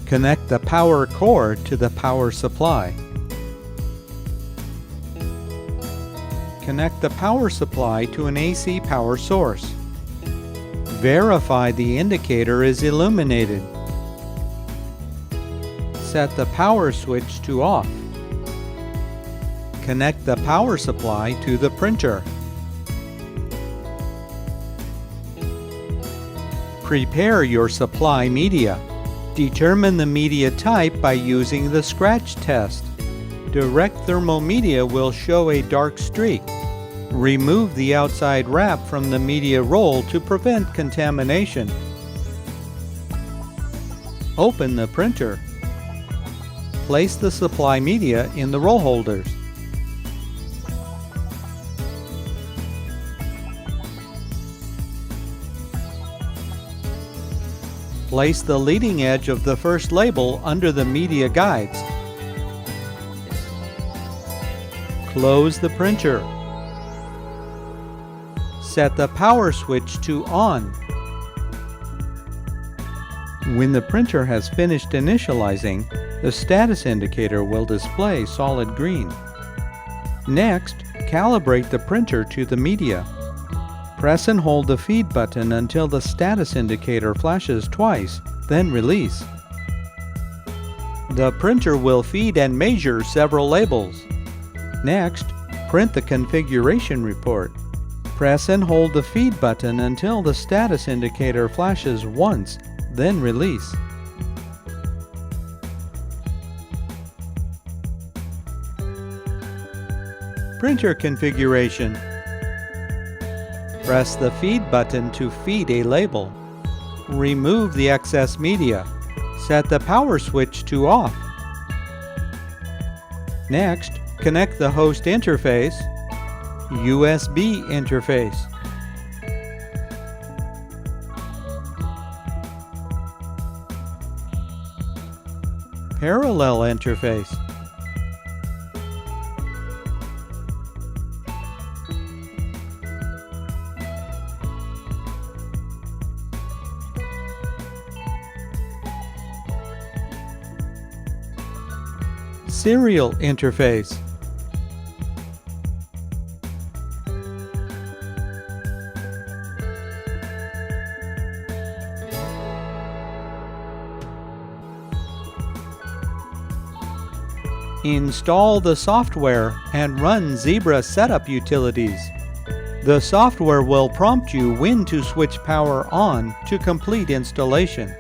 Connect the power cord to the power supply. Connect the power supply to an AC power source. Verify the indicator is illuminated. Set the power switch to off. Connect the power supply to the printer. Prepare your supply media. Determine the media type by using the scratch test. Direct thermal media will show a dark streak. Remove the outside wrap from the media roll to prevent contamination. Open the printer. Place the supply media in the roll holders. Place the leading edge of the first label under the media guides. Close the printer. Set the power switch to on. When the printer has finished initializing, the status indicator will display solid green. Next, calibrate the printer to the media. Press and hold the feed button until the status indicator flashes twice, then release. The printer will feed and measure several labels. Next, print the configuration report. Press and hold the feed button until the status indicator flashes once, then release. Printer configuration. Press the feed button to feed a label. Remove the excess media. Set the power switch to off. Next, connect the host interface, USB interface. Parallel interface. Serial interface. Install the software and run Zebra setup utilities. The software will prompt you when to switch power on to complete installation.